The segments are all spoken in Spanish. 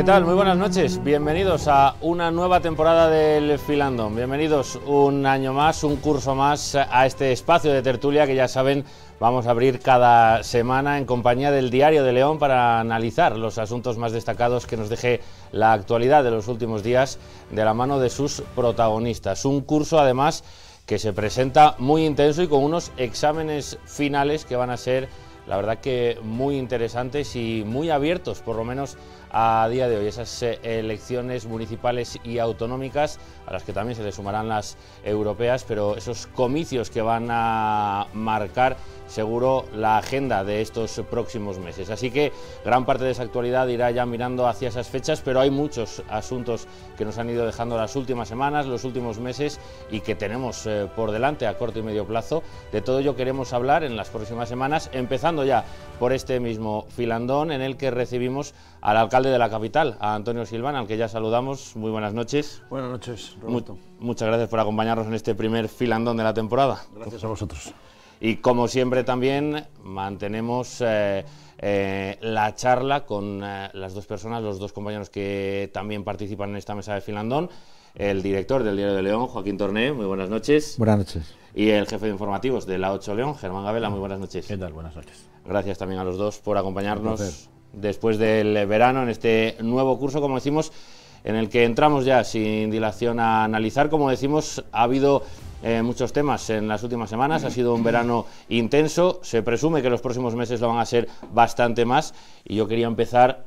¿Qué tal? Muy buenas noches, bienvenidos a una nueva temporada del Filandón, bienvenidos un año más, un curso más a este espacio de tertulia que ya saben vamos a abrir cada semana en compañía del Diario de León para analizar los asuntos más destacados que nos deje la actualidad de los últimos días de la mano de sus protagonistas. Un curso además que se presenta muy intenso y con unos exámenes finales que van a ser la verdad que muy interesantes y muy abiertos, por lo menos a día de hoy, esas elecciones municipales y autonómicas, a las que también se le sumarán las europeas, pero esos comicios que van a marcar seguro la agenda de estos próximos meses. Así que gran parte de esa actualidad irá ya mirando hacia esas fechas, pero hay muchos asuntos que nos han ido dejando las últimas semanas, los últimos meses y que tenemos por delante a corto y medio plazo. De todo ello queremos hablar en las próximas semanas, empezando ya por este mismo Filandón en el que recibimos al alcalde de la capital, a Antonio Silván, al que ya saludamos. Muy buenas noches. Buenas noches, Roberto. Muchas gracias por acompañarnos en este primer Filandón de la temporada. Gracias a vosotros. Y como siempre también mantenemos la charla con las dos personas, los dos compañeros que también participan en esta mesa de Filandón. El director del Diario de León, Joaquín Torné, muy buenas noches. Buenas noches. Y el jefe de informativos de La 8 León, Germán Gabela, muy buenas noches. ¿Qué tal? Buenas noches. Gracias también a los dos por acompañarnos después del verano en este nuevo curso, como decimos, en el que entramos ya sin dilación a analizar. Como decimos, ha habido muchos temas en las últimas semanas, ha sido un verano intenso, se presume que los próximos meses lo van a ser bastante más y yo quería empezar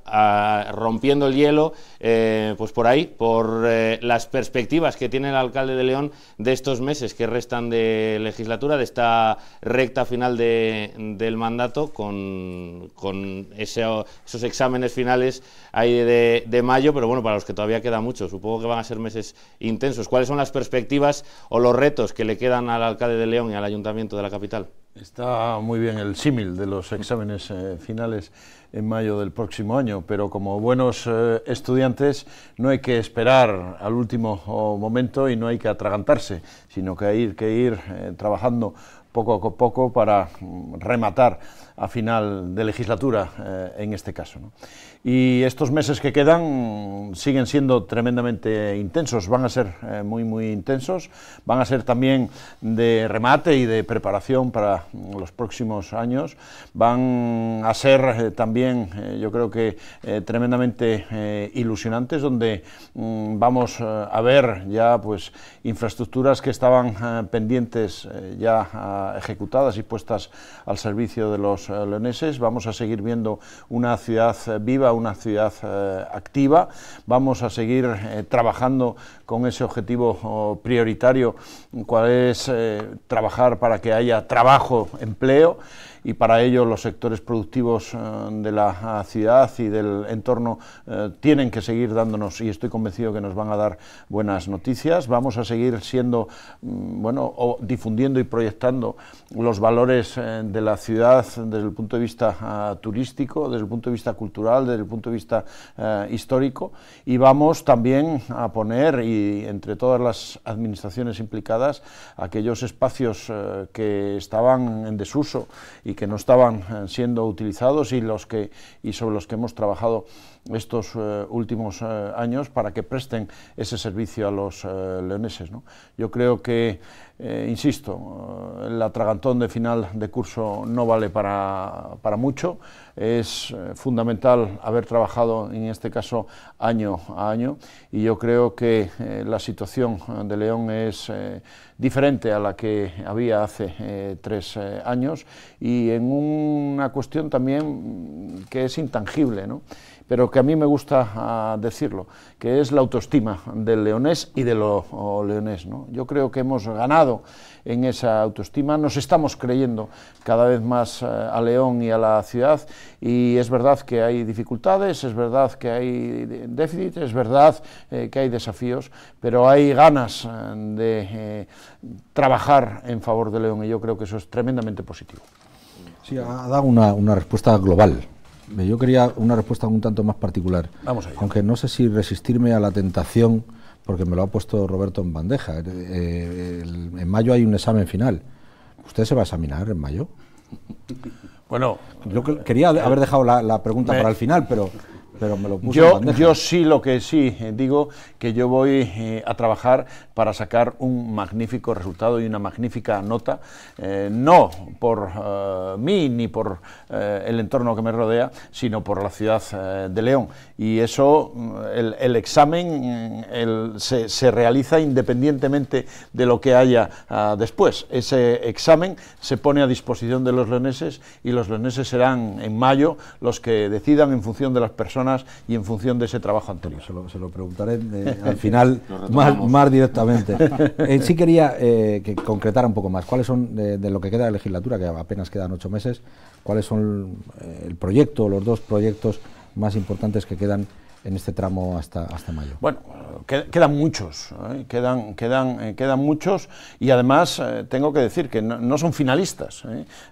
rompiendo el hielo, pues por ahí, por las perspectivas que tiene el alcalde de León de estos meses que restan de legislatura, de esta recta final del mandato, con esos exámenes finales ahí de mayo, pero bueno, para los que todavía queda mucho, supongo que van a ser meses intensos. ¿Cuáles son las perspectivas o los retos que le quedan al alcalde de León y al ayuntamiento de la capital? Está muy bien el símil de los exámenes finales en mayo del próximo año, pero como buenos estudiantes no hay que esperar al último momento y no hay que atragantarse, sino que hay que ir trabajando poco a poco para rematar a final de legislatura en este caso, ¿no? Y estos meses que quedan siguen siendo tremendamente intensos, van a ser muy intensos, van a ser también de remate y de preparación para los próximos años, van a ser también yo creo que tremendamente ilusionantes, donde vamos a ver ya pues infraestructuras que estaban pendientes ya ejecutadas y puestas al servicio de los leoneses. Vamos a seguir viendo una ciudad viva, una ciudad activa, vamos a seguir trabajando con ese objetivo prioritario, cuál es trabajar para que haya trabajo, empleo, y para ello los sectores productivos de la ciudad y del entorno tienen que seguir dándonos, y estoy convencido que nos van a dar buenas noticias. Vamos a seguir siendo, difundiendo y proyectando los valores de la ciudad desde el punto de vista turístico, desde el punto de vista cultural, desde el punto de vista histórico, y vamos también a poner, y entre todas las administraciones implicadas, aquellos espacios que estaban en desuso y que no estaban siendo utilizados y sobre los que hemos trabajado estos últimos años para que presten ese servicio a los leoneses, ¿no? Yo creo que, insisto, el atragantón de final de curso no vale para mucho. Es fundamental haber trabajado en este caso año a año, y yo creo que la situación de León es diferente a la que había hace 3 años, y en una cuestión también que es intangible, ¿no?, pero que a mí me gusta decirlo, que es la autoestima del leonés y de lo leonés, ¿no? Yo creo que hemos ganado en esa autoestima, nos estamos creyendo cada vez más a León y a la ciudad, y es verdad que hay dificultades, es verdad que hay déficit, es verdad que hay desafíos, pero hay ganas de trabajar en favor de León, y yo creo que eso es tremendamente positivo. Sí, ha dado una respuesta global. Yo quería una respuesta un tanto más particular. Vamos allá. Aunque no sé si resistirme a la tentación, porque me lo ha puesto Roberto en bandeja. En mayo hay un examen final. ¿Usted se va a examinar en mayo? Bueno, yo quería haber dejado la pregunta para el final, pero pero me lo puso en bandeja. Yo sí, lo que sí digo, que yo voy a trabajar para sacar un magnífico resultado y una magnífica nota, no por mí ni por el entorno que me rodea, sino por la ciudad de León. Y eso, el examen se realiza independientemente de lo que haya después. Ese examen se pone a disposición de los leoneses y los leoneses serán en mayo los que decidan en función de las personas y en función de ese trabajo anterior. Se lo preguntaré al final más directamente. Sí quería que concretara un poco más. ¿Cuáles son, de lo que queda de legislatura, que apenas quedan 8 meses, cuáles son el proyecto, los 2 proyectos más importantes que quedan en este tramo hasta mayo? Bueno, quedan muchos, quedan muchos, y además tengo que decir que no son finalistas,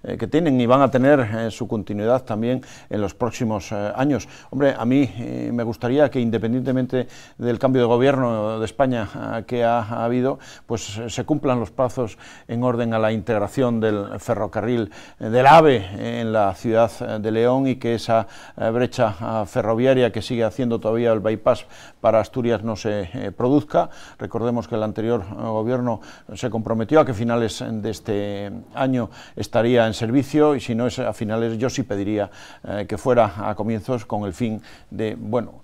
que tienen y van a tener su continuidad también en los próximos años. Hombre, a mí me gustaría que, independientemente del cambio de gobierno de España que ha habido, pues se cumplan los plazos en orden a la integración del ferrocarril del AVE en la ciudad de León, y que esa brecha ferroviaria que sigue haciendo todavía el bypass para Asturias no se produzca. Recordemos que el anterior gobierno se comprometió a que a finales de este año estaría en servicio, y si no es a finales, yo sí pediría que fuera a comienzos, con el fin de, bueno,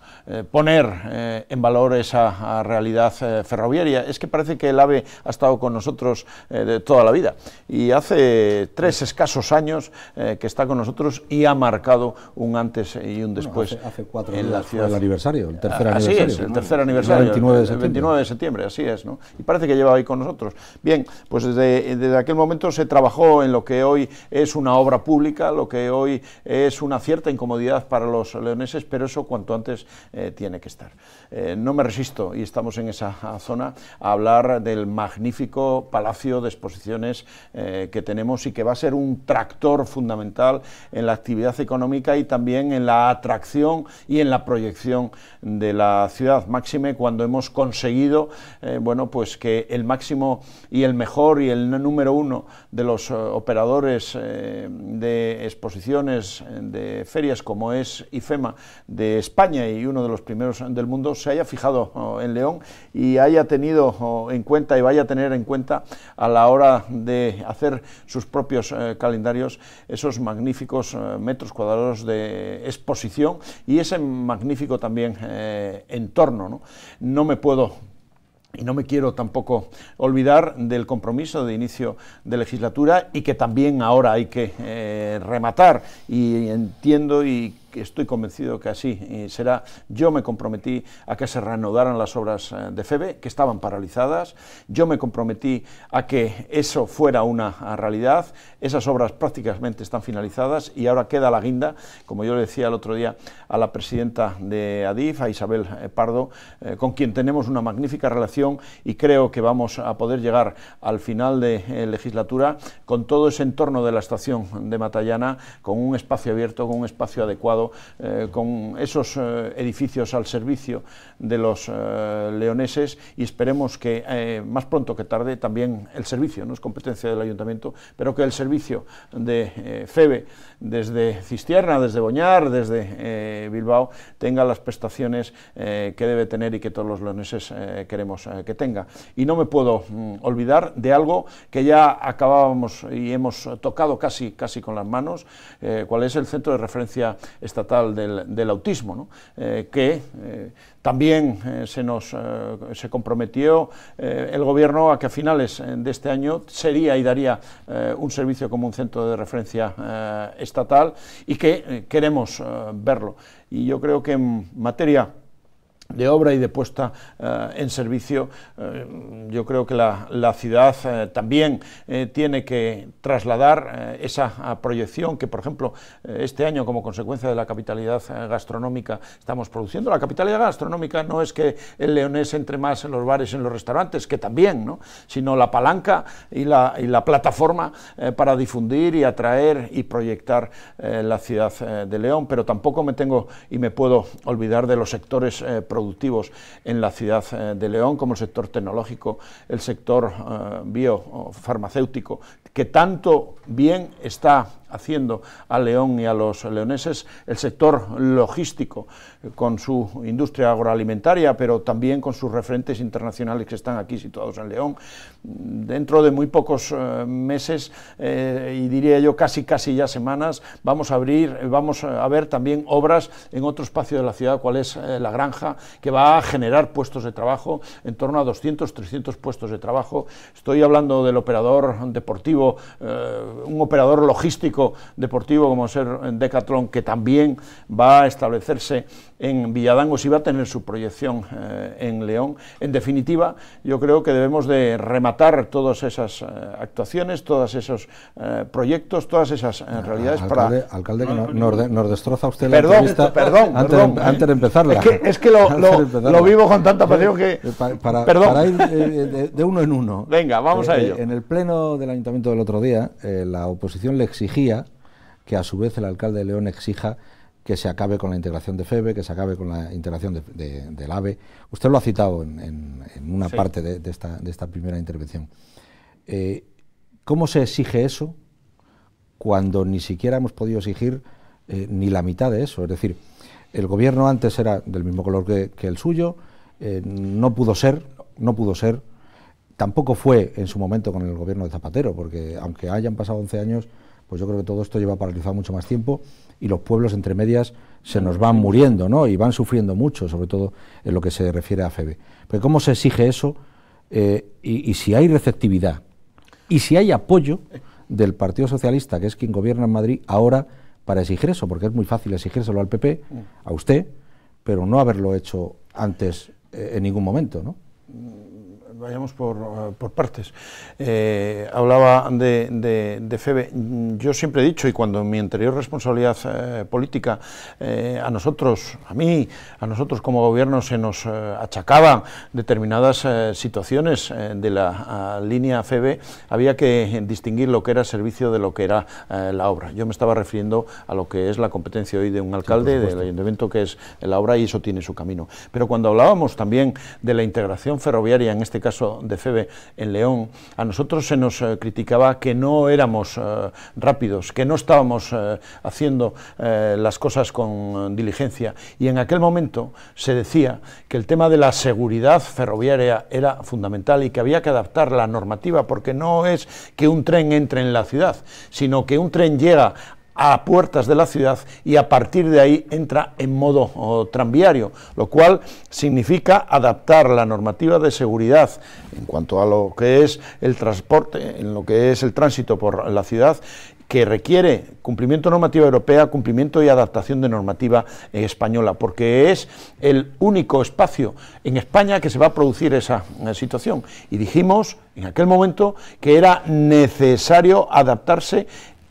poner en valor esa realidad ferroviaria. Es que parece que el AVE ha estado con nosotros de toda la vida, y hace 3 escasos años que está con nosotros y ha marcado un antes y un después. Hace 4 en la ciudad. El aniversario, el tercer así aniversario. Es, el tercer aniversario, el 29 de septiembre, así es, ¿no? Y parece que lleva ahí con nosotros. Bien, pues desde aquel momento se trabajó en lo que hoy es una obra pública, lo que hoy es una cierta incomodidad para los leoneses, pero eso cuanto antes tiene que estar. No me resisto, y estamos en esa zona, a hablar del magnífico Palacio de Exposiciones que tenemos, y que va a ser un tractor fundamental en la actividad económica y también en la atracción y en la proyección de la ciudad, máxime cuando hemos conseguido bueno, pues que el máximo y el mejor y el número 1 de los operadores de exposiciones, de ferias, como es IFEMA de España, y uno de los primeros del mundo, se haya fijado en León y haya tenido en cuenta y vaya a tener en cuenta a la hora de hacer sus propios calendarios esos magníficos metros cuadrados de exposición y ese magnífico también entorno, ¿no? No me puedo y no me quiero tampoco olvidar del compromiso de inicio de legislatura, y que también ahora hay que rematar, y entiendo y que estoy convencido que así será. Yo me comprometí a que se reanudaran las obras de FEVE, que estaban paralizadas. Yo me comprometí a que eso fuera una realidad. Esas obras prácticamente están finalizadas, y ahora queda la guinda, como yo le decía el otro día a la presidenta de ADIF, a Isabel Pardo, con quien tenemos una magnífica relación, y creo que vamos a poder llegar al final de legislatura con todo ese entorno de la estación de Matallana, con un espacio abierto, con un espacio adecuado, con esos edificios al servicio de los leoneses, y esperemos que más pronto que tarde también el servicio, no es competencia del ayuntamiento, pero que el servicio de FEVE desde Cistierna, desde Boñar, desde Bilbao, tenga las prestaciones que debe tener y que todos los leoneses queremos que tenga. Y no me puedo olvidar de algo que ya acabábamos y hemos tocado casi con las manos, cuál es el centro de referencia estatal del autismo, ¿no? Que también se comprometió el gobierno a que a finales de este año sería y daría un servicio como un centro de referencia estatal, y que queremos verlo. Y yo creo que en materia de obra y de puesta en servicio, yo creo que la ciudad también tiene que trasladar esa proyección que, por ejemplo, este año, como consecuencia de la capitalidad gastronómica, estamos produciendo. La capitalidad gastronómica no es que el leonés entre más en los bares, en los restaurantes, que también, ¿no?, sino la palanca y la plataforma para difundir y atraer y proyectar la ciudad de León. Pero tampoco me tengo y me puedo olvidar de los sectores productivos en la ciudad de León, como el sector tecnológico, el sector biofarmacéutico, que tanto bien está haciendo a León y a los leoneses, el sector logístico, con su industria agroalimentaria, pero también con sus referentes internacionales que están aquí situados en León. Dentro de muy pocos meses, y diría yo casi ya semanas, vamos a ver también obras en otro espacio de la ciudad, cual es La Granja, que va a generar puestos de trabajo, en torno a 200, 300 puestos de trabajo. Estoy hablando del operador deportivo, un operador logístico deportivo como ser Decathlon, que también va a establecerse en Villadangos y va a tener su proyección en León. En definitiva, yo creo que debemos de rematar todas esas actuaciones, todos esos proyectos, todas esas realidades. Alcalde, que nos destroza usted la entrevista antes de empezarla. Es que lo vivo con tanta pasión que... Para ir de uno en uno. Venga, vamos a ello. En el pleno del Ayuntamiento del otro día, la oposición le exigía que a su vez el alcalde de León exija que se acabe con la integración de FEVE, que se acabe con la integración del AVE. Usted lo ha citado en una parte de esta primera intervención. ¿Cómo se exige eso cuando ni siquiera hemos podido exigir ni la mitad de eso? Es decir, el gobierno antes era del mismo color que el suyo, no pudo ser, tampoco fue en su momento con el gobierno de Zapatero, porque aunque hayan pasado 11 años, pues yo creo que todo esto lleva paralizado mucho más tiempo y los pueblos entre medias se nos van muriendo, ¿no? Y van sufriendo mucho, sobre todo en lo que se refiere a FEVE. Pero ¿cómo se exige eso? Y si hay receptividad y si hay apoyo del Partido Socialista, que es quien gobierna en Madrid, ahora para exigir eso, porque es muy fácil exigírselo al PP, a usted, pero no haberlo hecho antes en ningún momento, ¿no? Vayamos por partes. Hablaba de FEVE. Yo siempre he dicho, y cuando en mi anterior responsabilidad política a nosotros como gobierno se nos achacaban determinadas situaciones de la línea FEVE, había que distinguir lo que era servicio de lo que era la obra. Yo me estaba refiriendo a lo que es la competencia hoy de un alcalde, del ayuntamiento, que es la obra, y eso tiene su camino. Pero cuando hablábamos también de la integración ferroviaria, en este caso de FEVE en León, a nosotros se nos criticaba que no éramos rápidos, que no estábamos haciendo las cosas con diligencia, y en aquel momento se decía que el tema de la seguridad ferroviaria era fundamental y que había que adaptar la normativa, porque no es que un tren entre en la ciudad, sino que un tren llega a puertas de la ciudad y a partir de ahí entra en modo tranviario, lo cual significa adaptar la normativa de seguridad en cuanto a lo que es el transporte, en lo que es el tránsito por la ciudad, que requiere cumplimiento de normativa europea, cumplimiento y adaptación de normativa española, porque es el único espacio en España que se va a producir esa situación. Y dijimos en aquel momento que era necesario adaptarse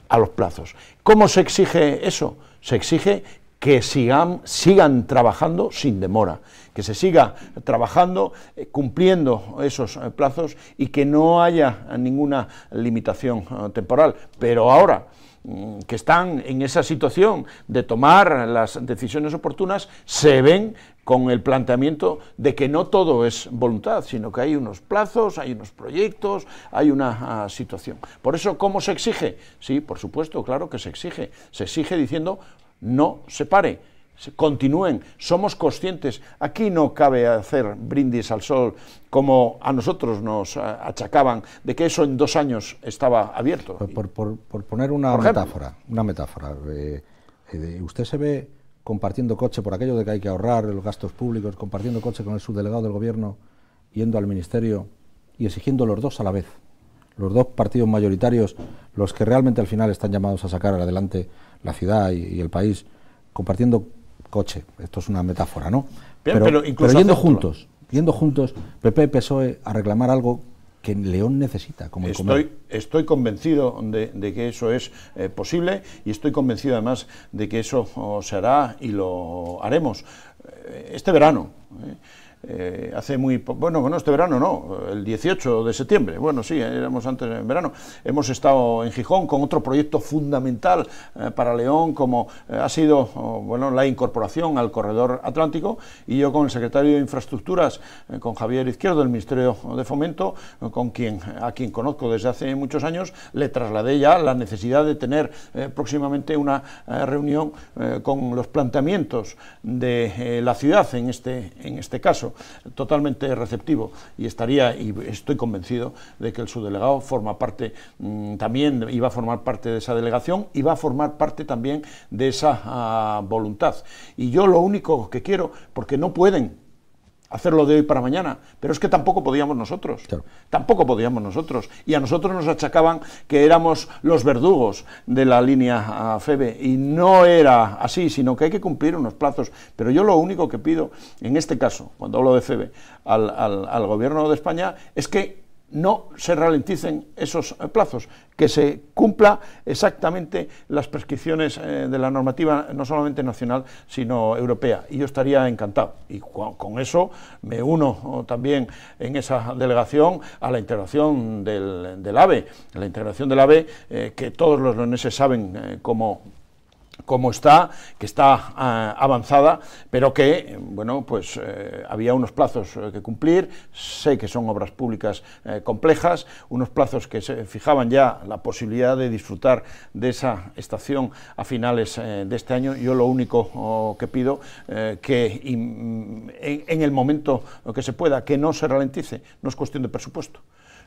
a los plazos. ¿Cómo se exige eso? Se exige que sigan trabajando sin demora, que se siga trabajando cumpliendo esos plazos y que no haya ninguna limitación temporal. Pero ahora que están en esa situación de tomar las decisiones oportunas, se ven con el planteamiento de que no todo es voluntad, sino que hay unos plazos, hay unos proyectos, hay una situación. Por eso, ¿cómo se exige? Sí, por supuesto, claro que se exige diciendo no se pare, continúen, somos conscientes. Aquí no cabe hacer brindis al sol como a nosotros nos achacaban de que eso en 2 años estaba abierto. Por poner una metáfora, usted se ve compartiendo coche, por aquello de que hay que ahorrar los gastos públicos, compartiendo coche con el subdelegado del gobierno, yendo al ministerio y exigiendo los dos a la vez, los dos partidos mayoritarios, los que realmente al final están llamados a sacar adelante la ciudad y el país, compartiendo coche. Esto es una metáfora, ¿no? Bien, pero yendo juntos, PP y PSOE, a reclamar algo que León necesita, como el comer. Estoy convencido de que eso es posible, y estoy convencido además de que eso se hará y lo haremos este verano. hace muy poco, bueno, este verano no, el 18 de septiembre, bueno, sí, éramos antes en verano, hemos estado en Gijón con otro proyecto fundamental para León, como ha sido, bueno, la incorporación al corredor atlántico, y yo con el secretario de Infraestructuras, con Javier Izquierdo, del Ministerio de Fomento, a quien conozco desde hace muchos años, le trasladé ya la necesidad de tener próximamente una reunión con los planteamientos de la ciudad en este caso, totalmente receptivo, y estoy convencido de que el subdelegado forma parte también, iba a formar parte de esa delegación y va a formar parte también de esa voluntad. Y yo lo único que quiero, porque no pueden hacerlo de hoy para mañana, pero es que tampoco podíamos nosotros, claro. Tampoco podíamos nosotros, y a nosotros nos achacaban que éramos los verdugos de la línea FEVE, y no era así, sino que hay que cumplir unos plazos. Pero yo lo único que pido, en este caso, cuando hablo de FEVE, al Gobierno de España, es que no se ralenticen esos plazos, que se cumpla exactamente las prescripciones de la normativa, no solamente nacional, sino europea, y yo estaría encantado, y con eso me uno también en esa delegación a la integración del AVE, que todos los leoneses saben cómo está, que está avanzada, pero que, bueno, pues había unos plazos que cumplir. Sé que son obras públicas complejas, unos plazos que se fijaban ya la posibilidad de disfrutar de esa estación a finales de este año. Yo lo único que pido, que en el momento que se pueda, que no se ralentice. No es cuestión de presupuesto,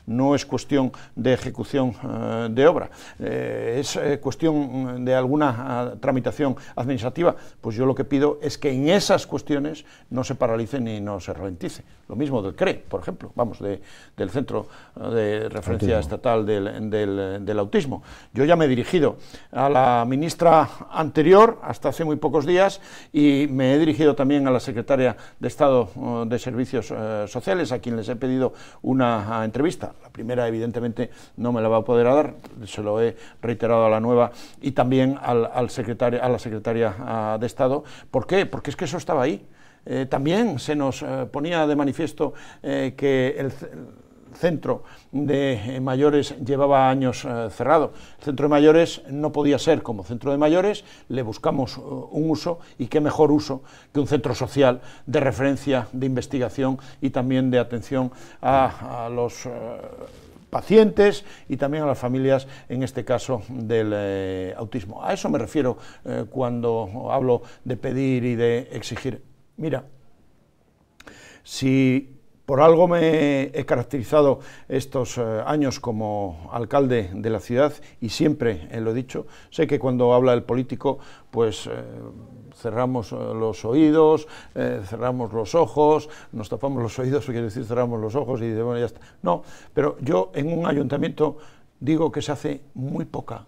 no es cuestión de ejecución de obra, es cuestión de alguna tramitación administrativa. Pues yo lo que pido es que en esas cuestiones no se paralice ni no se ralentice. Lo mismo del CRE, por ejemplo, del Centro de Referencia Estatal del Autismo. Yo ya me he dirigido a la ministra anterior, hasta hace muy pocos días, y me he dirigido también a la secretaria de Estado de Servicios Sociales, a quien les he pedido una entrevista. La primera, evidentemente, no me la va a poder dar, se lo he reiterado a la nueva, y también a la secretaria de Estado. ¿Por qué? Porque es que eso estaba ahí. También se nos ponía de manifiesto que el centro de mayores llevaba años cerrado. El centro de mayores no podía ser como centro de mayores, le buscamos un uso, y qué mejor uso que un centro social de referencia, de investigación y también de atención a los pacientes y también a las familias, en este caso del autismo. A eso me refiero cuando hablo de pedir y de exigir. Mira, si por algo me he caracterizado estos años como alcalde de la ciudad, y siempre lo he dicho, sé que cuando habla el político, pues cerramos los oídos, cerramos los ojos, nos tapamos los oídos, quiere decir cerramos los ojos y dice, bueno, ya está. No, pero yo en un ayuntamiento digo que se hace muy poca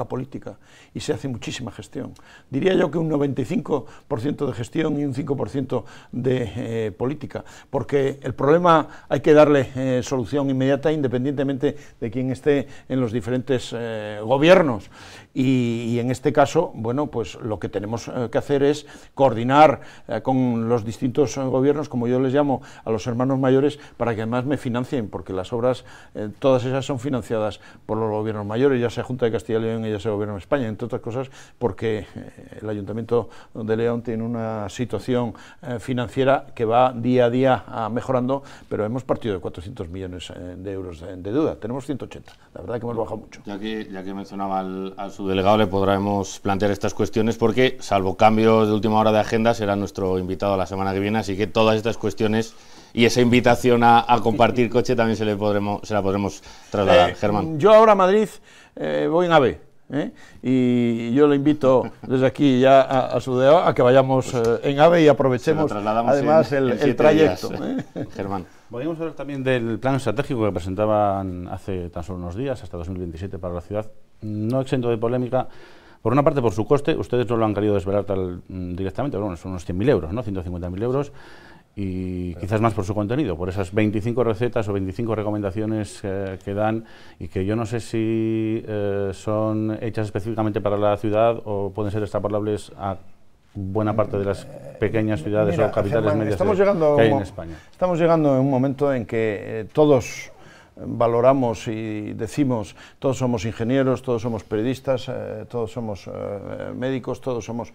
política, y se hace muchísima gestión. Diría yo que un 95% de gestión y un 5% de política, porque el problema hay que darle solución inmediata, independientemente de quién esté en los diferentes gobiernos. Y en este caso, bueno, pues lo que tenemos que hacer es coordinar con los distintos gobiernos, como yo les llamo a los hermanos mayores, para que además me financien, porque las obras, todas esas son financiadas por los gobiernos mayores, ya sea Junta de Castilla y León y ya sea Gobierno de España, entre otras cosas porque el Ayuntamiento de León tiene una situación financiera que va día a día mejorando, pero hemos partido de 400 millones de euros de deuda, tenemos 180, la verdad que hemos bajado mucho. Ya que mencionaba al subdelegado, le podremos plantear estas cuestiones, porque salvo cambios de última hora de agenda, será nuestro invitado la semana que viene, así que todas estas cuestiones y esa invitación a compartir coche también se la podremos trasladar. Germán. Yo ahora a Madrid voy en AVE, y yo le invito desde aquí ya a su delegado a que vayamos en AVE y aprovechemos además el trayecto. Germán. Podríamos hablar también del plan estratégico que presentaban hace tan solo unos días, hasta 2027 para la ciudad, no exento de polémica. Por una parte, por su coste, ustedes no lo han querido desvelar directamente, pero bueno, son unos 100.000 euros, ¿no? 150.000 euros. Y quizás más por su contenido, por esas 25 recetas o 25 recomendaciones que dan, y que yo no sé si son hechas específicamente para la ciudad o pueden ser extrapolables a buena parte de las pequeñas ciudades o capitales Germán, medias que hay en España. Estamos llegando a un momento en que todos valoramos y decimos, todos somos ingenieros, todos somos periodistas, todos somos médicos, todos somos...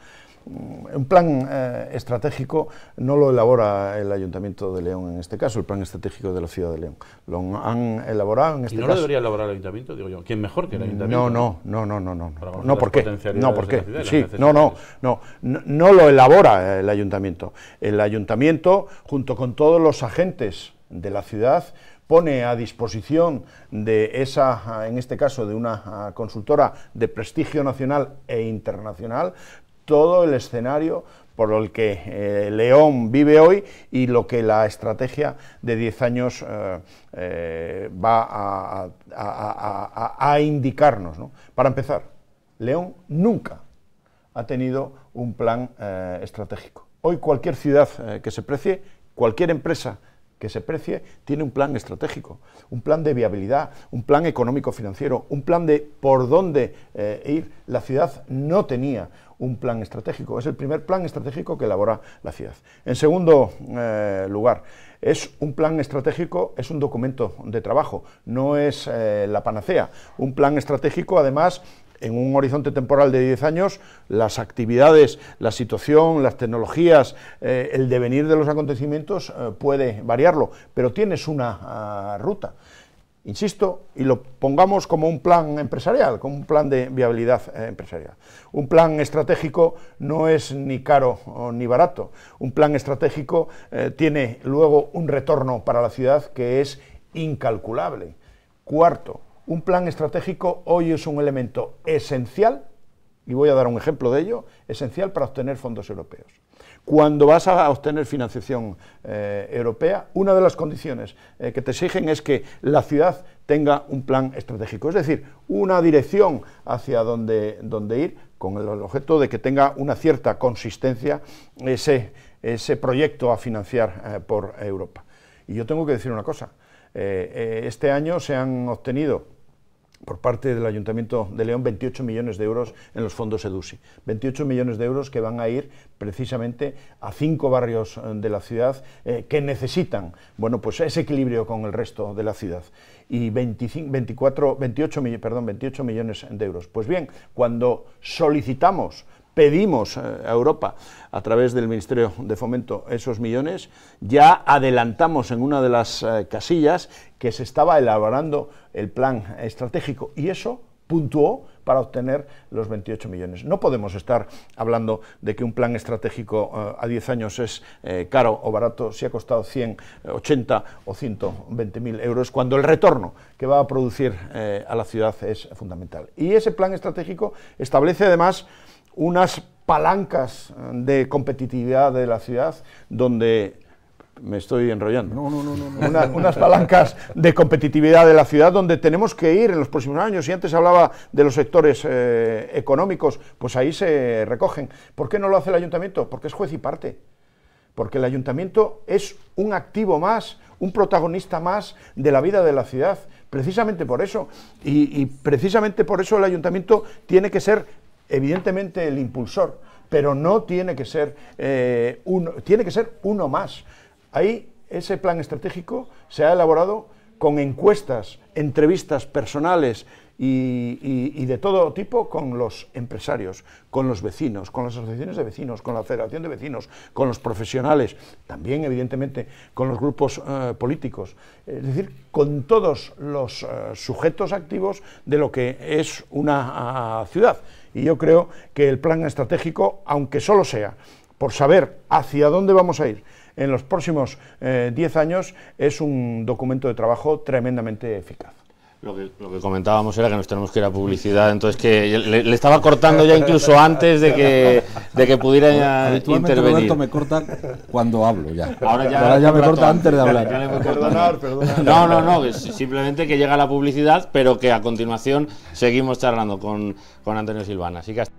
Un plan estratégico no lo elabora el Ayuntamiento de León en este caso, el plan estratégico de la ciudad de León. Lo han elaborado en este caso. ¿Y no lo debería elaborar el Ayuntamiento? Digo yo, ¿quién mejor que el Ayuntamiento? No, ¿por qué? No, ¿por qué? Sí, no lo elabora el Ayuntamiento. El Ayuntamiento, junto con todos los agentes de la ciudad, pone a disposición de esa, en este caso de una consultora de prestigio nacional e internacional, todo el escenario por el que León vive hoy y lo que la estrategia de 10 años va a indicarnos, ¿no? Para empezar, León nunca ha tenido un plan estratégico. Hoy cualquier ciudad que se precie, cualquier empresa que se precie, tiene un plan estratégico, un plan de viabilidad, un plan económico-financiero, un plan de por dónde ir. La ciudad no tenía un plan estratégico, es el primer plan estratégico que elabora la ciudad. En segundo lugar, es un plan estratégico, es un documento de trabajo, no es la panacea. Un plan estratégico, además, en un horizonte temporal de 10 años, las actividades, la situación, las tecnologías, el devenir de los acontecimientos puede variarlo, pero tienes una ruta. Insisto, y lo pongamos como un plan empresarial, como un plan de viabilidad empresarial. Un plan estratégico no es ni caro ni barato. Un plan estratégico tiene luego un retorno para la ciudad que es incalculable. Cuarto, un plan estratégico hoy es un elemento esencial, y voy a dar un ejemplo de ello, esencial para obtener fondos europeos. Cuando vas a obtener financiación europea, una de las condiciones que te exigen es que la ciudad tenga un plan estratégico, es decir, una dirección hacia dónde ir, con el objeto de que tenga una cierta consistencia ese proyecto a financiar por Europa. Y yo tengo que decir una cosa, este año se han obtenido por parte del Ayuntamiento de León 28 millones de euros en los fondos EDUSI. 28 millones de euros que van a ir precisamente a 5 barrios de la ciudad que necesitan, bueno, pues ese equilibrio con el resto de la ciudad. Y 28 millones de euros. Pues bien, cuando pedimos a Europa, a través del Ministerio de Fomento, esos millones, ya adelantamos en una de las casillas que se estaba elaborando el plan estratégico, y eso puntuó para obtener los 28 millones. No podemos estar hablando de que un plan estratégico a 10 años es caro o barato, si ha costado 100, 80 o 120.000 euros, cuando el retorno que va a producir a la ciudad es fundamental. Y ese plan estratégico establece además unas palancas de competitividad de la ciudad, donde me estoy enrollando. Unas palancas de competitividad de la ciudad donde tenemos que ir en los próximos años. Y antes hablaba de los sectores económicos, pues ahí se recogen. ¿Por qué no lo hace el Ayuntamiento? Porque es juez y parte. Porque el Ayuntamiento es un activo más, un protagonista más de la vida de la ciudad. Precisamente por eso. Y precisamente por eso el Ayuntamiento tiene que ser, evidentemente, el impulsor, pero no tiene que ser tiene que ser uno más. Ahí ese plan estratégico se ha elaborado con encuestas, entrevistas personales y de todo tipo con los empresarios, con los vecinos, con las asociaciones de vecinos, con la Federación de Vecinos, con los profesionales, también evidentemente con los grupos políticos, es decir, con todos los sujetos activos de lo que es una ciudad. Y yo creo que el plan estratégico, aunque solo sea por saber hacia dónde vamos a ir en los próximos 10 años, es un documento de trabajo tremendamente eficaz. Lo que comentábamos era que nos tenemos que ir a publicidad, entonces que le estaba cortando ya incluso antes de que pudiera intervenir. Roberto me corta cuando hablo ya. Ahora ya me corta antes de hablar. Perdonar. No, simplemente que llega la publicidad, pero que a continuación seguimos charlando con Antonio Silvana. Así que hasta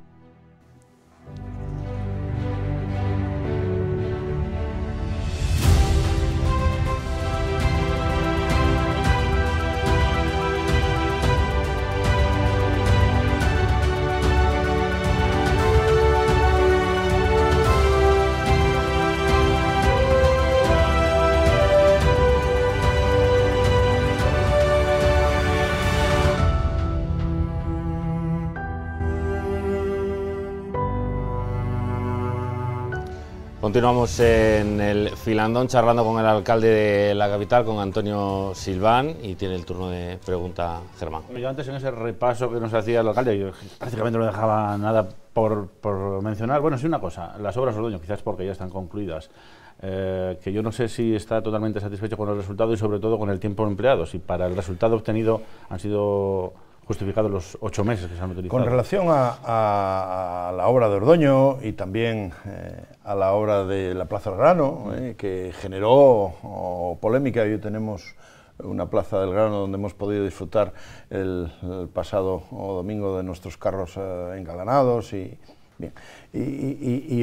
Continuamos en el filandón charlando con el alcalde de la capital, con Antonio Silván, y tiene el turno de pregunta Germán. Bueno, yo antes en ese repaso que nos hacía el alcalde, yo prácticamente no dejaba nada por mencionar. Bueno, sí, una cosa, las obras de Ordoño, quizás porque ya están concluidas, que yo no sé si está totalmente satisfecho con el resultado y sobre todo con el tiempo empleado, si para el resultado obtenido han sido justificados los 8 meses que se han utilizado. Con relación a la obra de Ordoño y también a la obra de la Plaza del Grano, que generó polémica, y hoy tenemos una Plaza del Grano donde hemos podido disfrutar el pasado domingo de nuestros carros engalanados y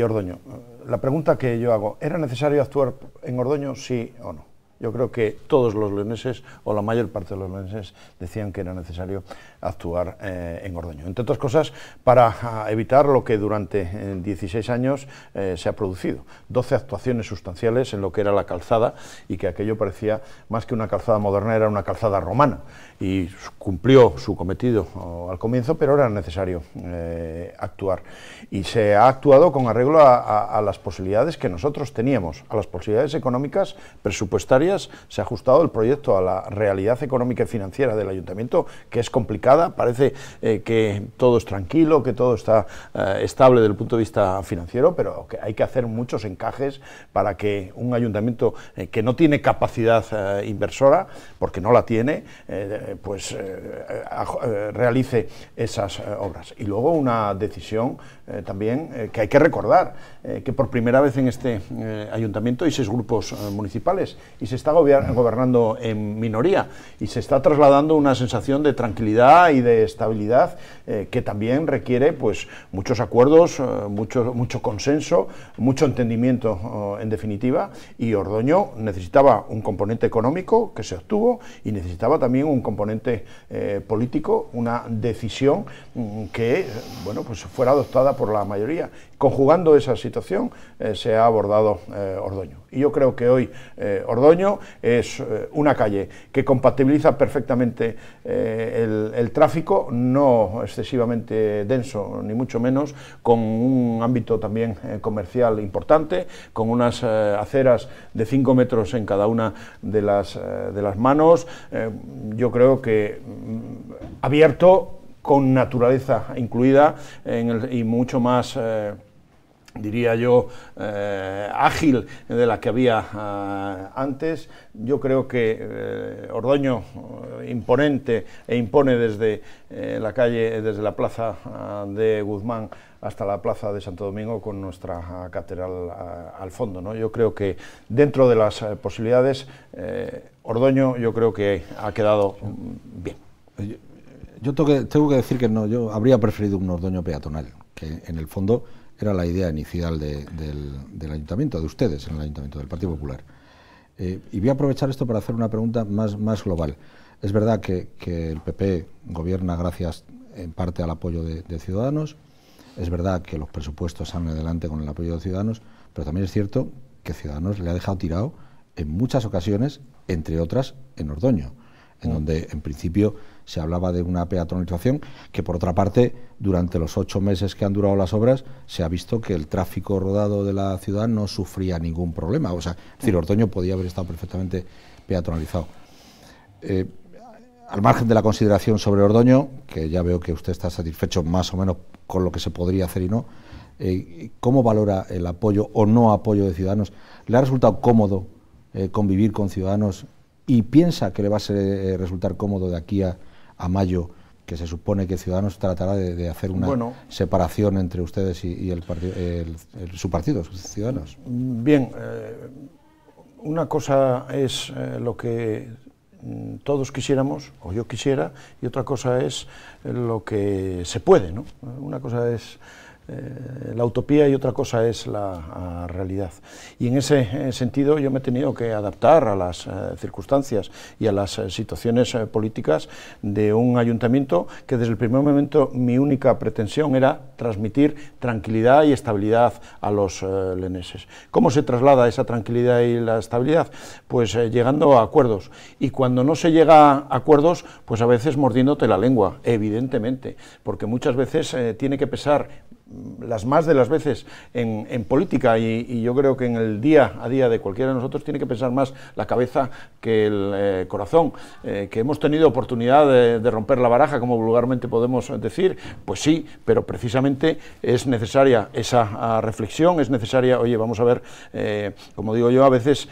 Ordoño. La pregunta que yo hago, ¿era necesario actuar en Ordoño, sí o no? Yo creo que todos los leoneses, o la mayor parte de los leoneses, decían que era necesario actuar en Ordoño. Entre otras cosas, para evitar lo que durante 16 años se ha producido. 12 actuaciones sustanciales en lo que era la calzada, y que aquello parecía más que una calzada moderna, era una calzada romana. Y cumplió su cometido al comienzo, pero era necesario actuar. Y se ha actuado con arreglo a las posibilidades que nosotros teníamos, a las posibilidades económicas, presupuestarias. Se ha ajustado el proyecto a la realidad económica y financiera del ayuntamiento, que es complicada. Parece que todo es tranquilo, que todo está estable desde el punto de vista financiero, pero que hay que hacer muchos encajes para que un ayuntamiento que no tiene capacidad inversora, porque no la tiene, realice esas obras. Y luego una decisión también que hay que recordar, que por primera vez en este ayuntamiento hay 6 grupos municipales y se está gobernando en minoría, y se está trasladando una sensación de tranquilidad y de estabilidad que también requiere pues muchos acuerdos, mucho consenso, mucho entendimiento en definitiva, y Ordoño necesitaba un componente económico que se obtuvo, y necesitaba también un componente político, una decisión que pues fuera adoptada por la mayoría. Conjugando esa situación se ha abordado Ordoño, y yo creo que hoy Ordoño es una calle que compatibiliza perfectamente el tráfico, no excesivamente denso ni mucho menos, con un ámbito también comercial importante, con unas aceras de 5 metros en cada una de las manos. Yo creo que abierto, con naturaleza incluida, y mucho más diría yo, ágil de la que había antes. Yo creo que Ordoño, imponente, impone desde la calle, desde la plaza de Guzmán hasta la plaza de Santo Domingo, con nuestra catedral al fondo, ¿no? Yo creo que dentro de las posibilidades, Ordoño yo creo que ha quedado bien. Yo tengo que decir que no, yo habría preferido un Ordoño peatonal, que en el fondo era la idea inicial del ayuntamiento, de ustedes en el ayuntamiento, del Partido Popular. Y voy a aprovechar esto para hacer una pregunta más global. Es verdad que el PP gobierna gracias en parte al apoyo de Ciudadanos, es verdad que los presupuestos salen adelante con el apoyo de Ciudadanos, pero también es cierto que Ciudadanos le ha dejado tirado en muchas ocasiones, entre otras en Ordoño, en donde en principio se hablaba de una peatonalización que, por otra parte, durante los 8 meses que han durado las obras, se ha visto que el tráfico rodado de la ciudad no sufría ningún problema. O sea, es decir, Ordoño podía haber estado perfectamente peatonalizado. Al margen de la consideración sobre Ordoño, que ya veo que usted está satisfecho más o menos con lo que se podría hacer y no, ¿cómo valora el apoyo o no apoyo de Ciudadanos? ¿Le ha resultado cómodo convivir con Ciudadanos y piensa que le va a resultar cómodo de aquí a mayo, que se supone que Ciudadanos tratará de hacer una separación entre ustedes y su partido, Ciudadanos? Bien, una cosa es lo que todos quisiéramos, o yo quisiera, y otra cosa es lo que se puede, ¿no? Una cosa es la utopía y otra cosa es la realidad. Y en ese sentido yo me he tenido que adaptar a las circunstancias y a las situaciones políticas de un ayuntamiento que desde el primer momento mi única pretensión era transmitir tranquilidad y estabilidad a los leoneses. ¿Cómo se traslada esa tranquilidad y la estabilidad? Pues llegando a acuerdos, y cuando no se llega a acuerdos, pues a veces mordiéndote la lengua, evidentemente, porque muchas veces tiene que pesar las más de las veces en política, y yo creo que en el día a día de cualquiera de nosotros tiene que pensar más la cabeza que el corazón. Que hemos tenido oportunidad de romper la baraja, como vulgarmente podemos decir, pues sí, pero precisamente es necesaria esa reflexión, es necesaria, oye, vamos a ver, como digo yo, a veces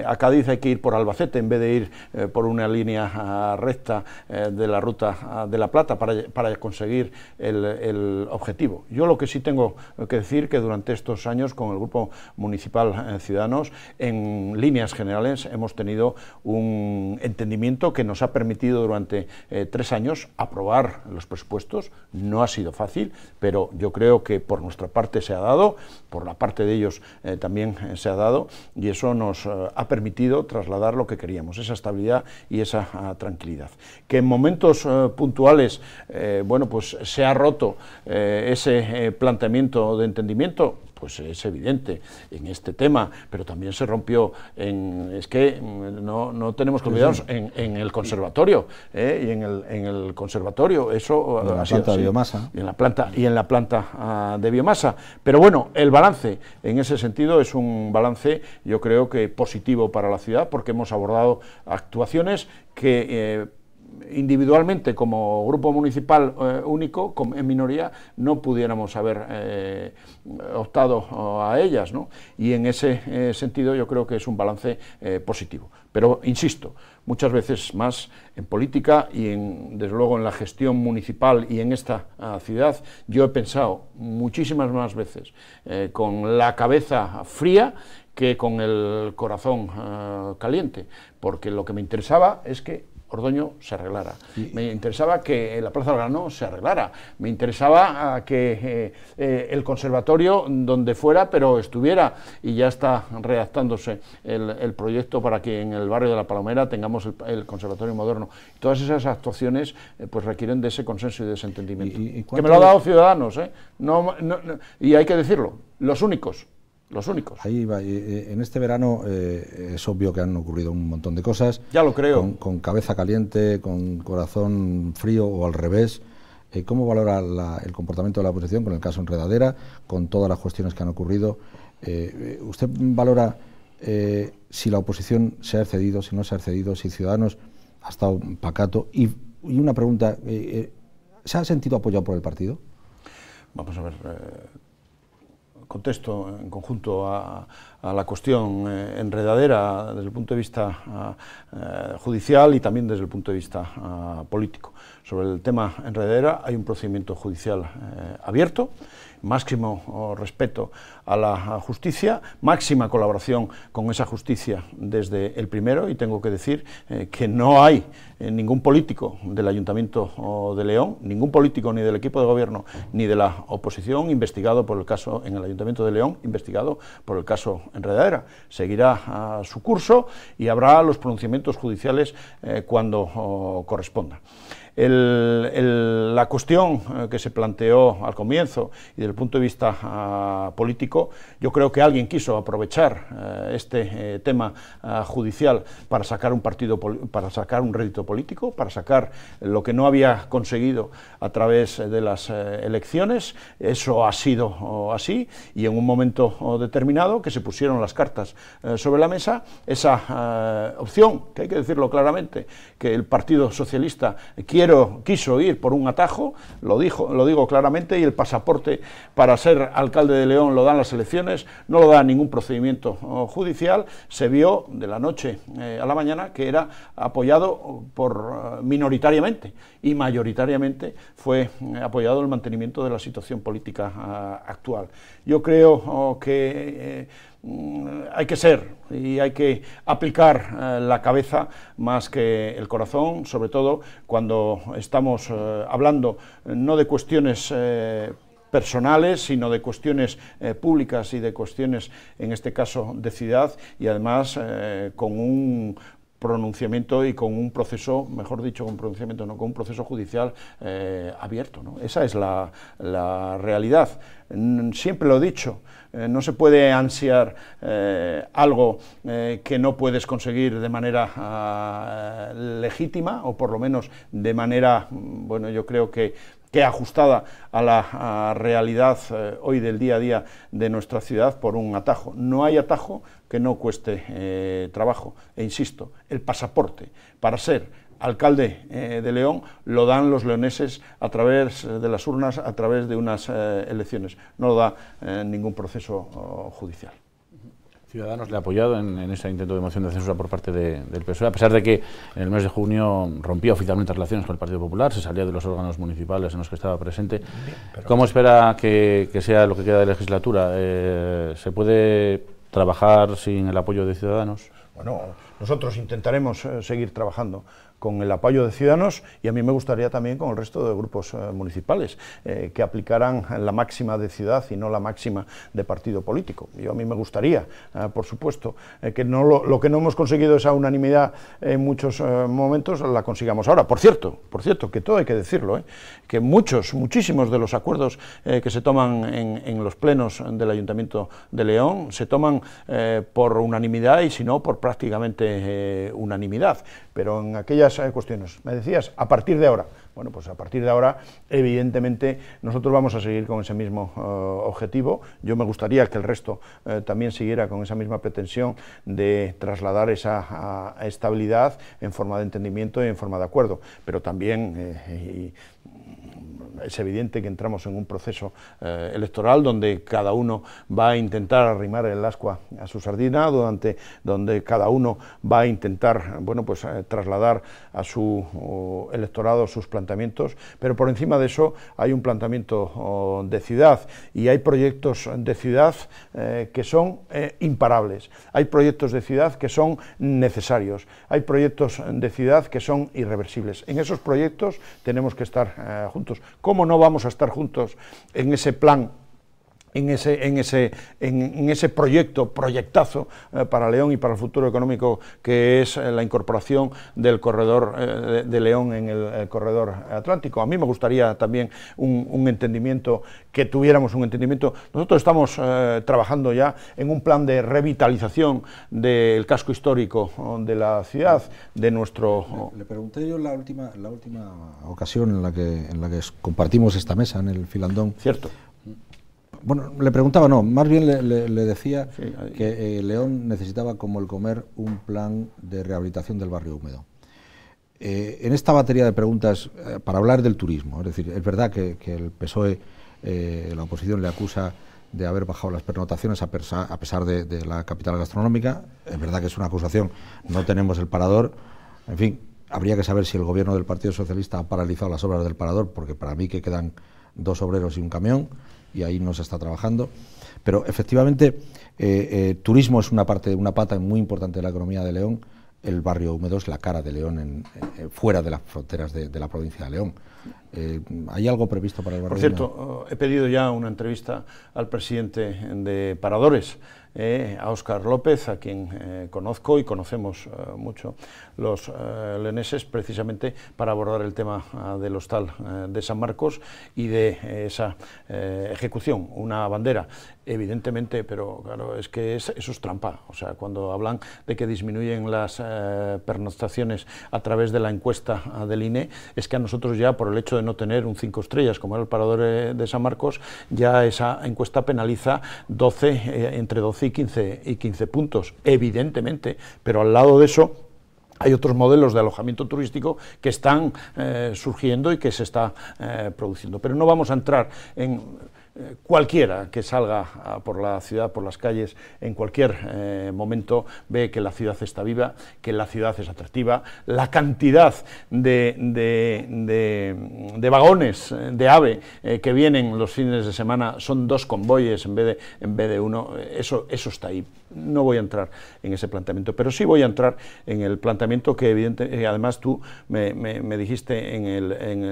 a Cádiz hay que ir por Albacete en vez de ir por una línea recta de la ruta de La Plata para conseguir el objetivo. Yo lo que sí tengo que decir que durante estos años con el Grupo Municipal Ciudadanos, en líneas generales hemos tenido un entendimiento que nos ha permitido durante 3 años aprobar los presupuestos. No ha sido fácil, pero yo creo que por nuestra parte se ha dado, por la parte de ellos también se ha dado, y eso nos ha permitido trasladar lo que queríamos, esa estabilidad y esa tranquilidad. Que en momentos puntuales, bueno, pues se ha roto ese planteamiento de entendimiento, pues es evidente en este tema, pero también se rompió es que no tenemos que olvidarnos en el conservatorio, y en el conservatorio eso en la planta de biomasa, y en la planta de biomasa. Pero bueno, el balance en ese sentido es un balance, yo creo que positivo para la ciudad, porque hemos abordado actuaciones que individualmente como grupo municipal único, en minoría, no pudiéramos haber optado a ellas, ¿no? Y en ese sentido yo creo que es un balance positivo. Pero insisto, muchas veces más en política y desde luego en la gestión municipal y en esta ciudad, yo he pensado muchísimas más veces con la cabeza fría que con el corazón caliente, porque lo que me interesaba es que Ordoño se arreglara, me interesaba que la Plaza del Grano se arreglara, me interesaba que el conservatorio donde fuera, pero estuviera, y ya está redactándose el proyecto para que en el barrio de La Palomera tengamos el conservatorio moderno. Todas esas actuaciones pues requieren de ese consenso y de ese entendimiento. Que me lo ha dado Ciudadanos, y hay que decirlo, los únicos. Ahí va. En este verano es obvio que han ocurrido un montón de cosas. Ya lo creo. Con cabeza caliente, con corazón frío o al revés. ¿Cómo valora el comportamiento de la oposición con el caso Enredadera, con todas las cuestiones que han ocurrido? ¿Usted valora si la oposición se ha excedido, si no se ha excedido, si Ciudadanos ha estado pacato? Y una pregunta, ¿se ha sentido apoyado por el partido? Vamos a ver... Contesto en conjunto a la cuestión enredadera desde el punto de vista judicial y también desde el punto de vista político. Sobre el tema enredadera hay un procedimiento judicial abierto, máximo respeto a la justicia, máxima colaboración con esa justicia desde el primero, y tengo que decir que no hay ningún político del Ayuntamiento de León, ningún político ni del equipo de gobierno ni de la oposición investigado por el caso en el Ayuntamiento de León, investigado por el caso Enredadera. Seguirá su curso y habrá los pronunciamientos judiciales cuando corresponda. La cuestión que se planteó al comienzo y desde el punto de vista político, yo creo que alguien quiso aprovechar este tema judicial para sacar para sacar un rédito político, para sacar lo que no había conseguido a través de las elecciones. Eso ha sido así, y en un momento determinado que se pusieron las cartas sobre la mesa, esa opción, que hay que decirlo claramente, que el Partido Socialista quiso ir por un atajo, lo digo claramente, y el pasaporte para ser alcalde de León lo dan las elecciones, no lo da ningún procedimiento judicial. Se vio de la noche a la mañana que era apoyado por minoritariamente, y mayoritariamente fue apoyado el mantenimiento de la situación política actual. Yo creo que hay que ser y hay que aplicar la cabeza más que el corazón, sobre todo cuando estamos hablando no de cuestiones personales, sino de cuestiones públicas y de cuestiones, en este caso, de ciudad, y además con un pronunciamiento y con un proceso, mejor dicho, con pronunciamiento, no, con un proceso judicial abierto, ¿no? Esa es la realidad. Siempre lo he dicho, no se puede ansiar algo que no puedes conseguir de manera legítima, o por lo menos de manera, bueno, yo creo que que ajustada a la realidad hoy del día a día de nuestra ciudad por un atajo. No hay atajo que no cueste trabajo. E insisto, el pasaporte para ser alcalde de León lo dan los leoneses a través de las urnas, a través de unas elecciones. No lo da ningún proceso judicial. Ciudadanos le ha apoyado en ese intento de moción de censura por parte del PSOE, a pesar de que en el mes de junio rompía oficialmente relaciones con el Partido Popular, se salía de los órganos municipales en los que estaba presente. ¿Cómo espera que sea lo que queda de legislatura? ¿Se puede trabajar sin el apoyo de Ciudadanos? Bueno, nosotros intentaremos seguir trabajando con el apoyo de Ciudadanos y a mí me gustaría también con el resto de grupos municipales que aplicaran la máxima de ciudad y no la máxima de partido político. A mí me gustaría, por supuesto, que no lo que no hemos conseguido esa unanimidad en muchos momentos la consigamos ahora. Por cierto, que todo hay que decirlo, que muchísimos de los acuerdos que se toman en los plenos del Ayuntamiento de León se toman por unanimidad y si no por prácticamente unanimidad, pero en aquellas cuestiones. Me decías, a partir de ahora. Bueno, pues a partir de ahora, evidentemente, nosotros vamos a seguir con ese mismo objetivo. Yo me gustaría que el resto también siguiera con esa misma pretensión de trasladar esa estabilidad en forma de entendimiento y en forma de acuerdo, pero también es evidente que entramos en un proceso electoral donde cada uno va a intentar arrimar el ascua a su sardina, donde cada uno va a intentar, bueno, pues trasladar a su electorado sus planteamientos, pero por encima de eso hay un planteamiento de ciudad y hay proyectos de ciudad que son imparables, hay proyectos de ciudad que son necesarios, hay proyectos de ciudad que son irreversibles. En esos proyectos tenemos que estar juntos. ¿Cómo no vamos a estar juntos en ese plan, en ese proyectazo para León y para el futuro económico que es la incorporación del corredor de León en el corredor atlántico? A mí me gustaría también un entendimiento, que tuviéramos un entendimiento. Nosotros estamos trabajando ya en un plan de revitalización del casco histórico de la ciudad, de nuestro... Le pregunté yo en la última ocasión en la que compartimos esta mesa en el Filandón. Cierto. Bueno, le preguntaba, no, más bien le decía que León necesitaba, como el comer, un plan de rehabilitación del barrio húmedo. En esta batería de preguntas, para hablar del turismo, es decir, es verdad que el PSOE, la oposición le acusa de haber bajado las pernoctaciones a pesar de la capital gastronómica, es verdad que es una acusación, no tenemos el parador, en fin, habría que saber si el gobierno del Partido Socialista ha paralizado las obras del parador, porque para mí que quedan 2 obreros y un camión, y ahí no se está trabajando, pero efectivamente turismo es una pata muy importante de la economía de León. El barrio húmedo es la cara de León fuera de las fronteras de la provincia de León. ¿Hay algo previsto para el barrio húmedo? Por cierto, he pedido ya una entrevista al presidente de Paradores, a Óscar López, a quien conozco y conocemos mucho los leoneses, precisamente para abordar el tema del hostal de San Marcos y de esa ejecución, una bandera, evidentemente, pero claro, es que eso es trampa. O sea, cuando hablan de que disminuyen las pernoctaciones a través de la encuesta del INE, es que a nosotros ya, por el hecho de no tener un 5 estrellas como era el Parador de San Marcos, ya esa encuesta penaliza entre 12 y 15 puntos, evidentemente, pero al lado de eso hay otros modelos de alojamiento turístico que están surgiendo y que se está produciendo. Pero no vamos a entrar en... Cualquiera que salga por la ciudad, por las calles, en cualquier momento ve que la ciudad está viva, que la ciudad es atractiva. La cantidad de vagones de AVE que vienen los fines de semana son 2 convoyes en vez de 1. Eso está ahí. No voy a entrar en ese planteamiento, pero sí voy a entrar en el planteamiento que evidentemente, además tú me dijiste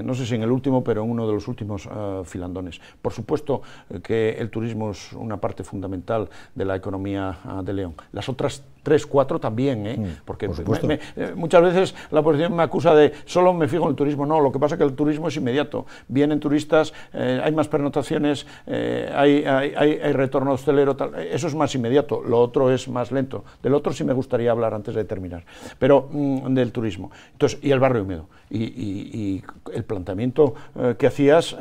no sé si en el último, pero en uno de los últimos filandones. Por supuesto que el turismo es una parte fundamental de la economía de León. Las otras 3, 4 también, porque muchas veces la oposición me acusa de solo me fijo en el turismo. No, lo que pasa es que el turismo es inmediato. Vienen turistas, hay más pernoctaciones, hay retorno hostelero, tal. Eso es más inmediato. Lo otro es más lento. Del otro sí me gustaría hablar antes de terminar, pero del turismo. Entonces, y el barrio húmedo. Y el planteamiento que hacías,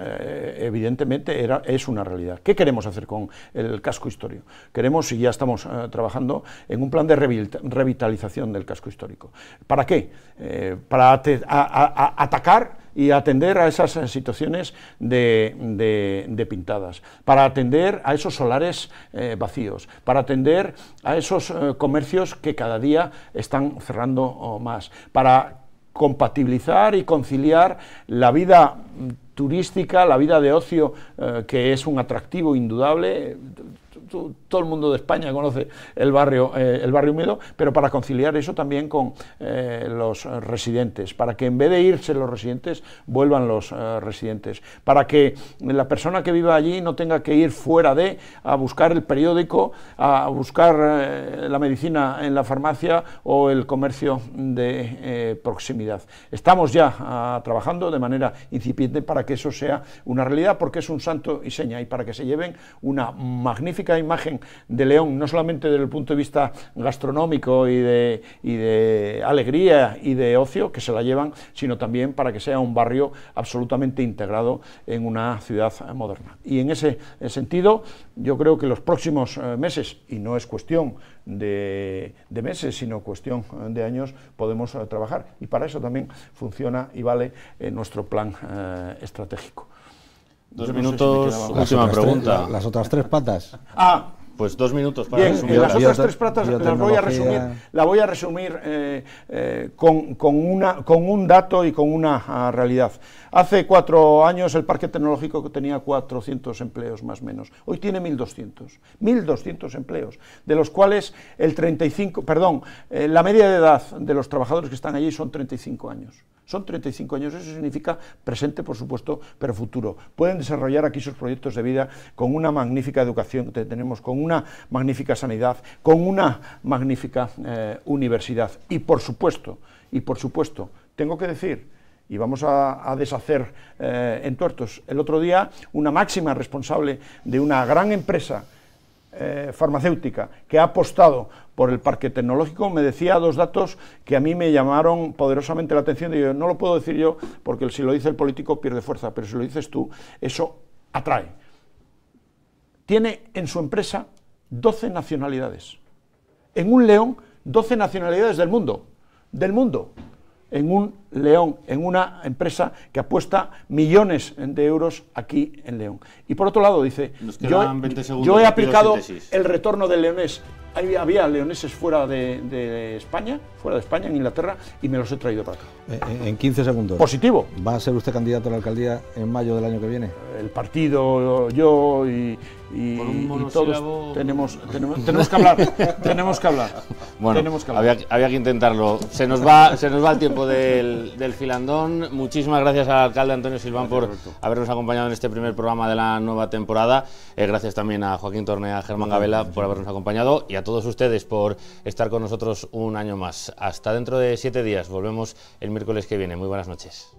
evidentemente, es una realidad. ¿Qué queremos hacer con el casco histórico? Queremos, y ya estamos trabajando, en un plan de revitalización del casco histórico. ¿Para qué? Para atacar y atender a esas situaciones de pintadas, para atender a esos solares vacíos, para atender a esos comercios que cada día están cerrando más, para compatibilizar y conciliar la vida turística, la vida de ocio, que es un atractivo indudable. Todo el mundo de España conoce el barrio húmedo, pero para conciliar eso también con los residentes, para que en vez de irse los residentes, vuelvan los residentes, para que la persona que viva allí no tenga que ir fuera a buscar el periódico, a buscar la medicina en la farmacia o el comercio de proximidad. Estamos ya trabajando de manera incipiente para que eso sea una realidad, porque es un santo y seña, y para que se lleven una magnífica imagen de León, no solamente desde el punto de vista gastronómico y de alegría y de ocio, que se la llevan, sino también para que sea un barrio absolutamente integrado en una ciudad moderna. Y en ese sentido, yo creo que los próximos meses, y no es cuestión de meses, sino cuestión de años, podemos trabajar. Y para eso también funciona y vale nuestro plan estratégico. 2 minutos, última pregunta. Las otras 3 patas. Pues 2 minutos para bien, resumir. las otras 3 patas las voy a resumir con un dato y con una realidad. Hace 4 años el parque tecnológico tenía 400 empleos más o menos. Hoy tiene 1.200 empleos, de los cuales la media de edad de los trabajadores que están allí son 35 años. Son 35 años, eso significa presente, por supuesto, pero futuro. Pueden desarrollar aquí sus proyectos de vida con una magnífica educación que tenemos, con una magnífica sanidad, con una magnífica universidad. Y por supuesto, tengo que decir, y vamos a deshacer entuertos, el otro día una máxima responsable de una gran empresa farmacéutica que ha apostado por el parque tecnológico me decía 2 datos que a mí me llamaron poderosamente la atención. Y yo, no lo puedo decir yo porque si lo dice el político pierde fuerza, pero si lo dices tú, eso atrae. Tiene en su empresa 12 nacionalidades. En un León, 12 nacionalidades del mundo. En un León, en una empresa que apuesta millones de euros aquí en León. Y por otro lado dice, yo he aplicado el retorno del leonés. Había leoneses fuera de España, en Inglaterra, y me los he traído para acá. En 15 segundos. Positivo. ¿Va a ser usted candidato a la alcaldía en mayo del año que viene? El partido, yo y todos tenemos que hablar. Bueno, había que intentarlo. Se nos va el tiempo del filandón. Muchísimas gracias al alcalde Antonio Silván por habernos acompañado en este primer programa de la nueva temporada. Gracias también a Joaquín Tornea, a Germán Gabela por habernos acompañado y a todos ustedes por estar con nosotros un año más. Hasta dentro de 7 días. Volvemos el miércoles que viene. Muy buenas noches.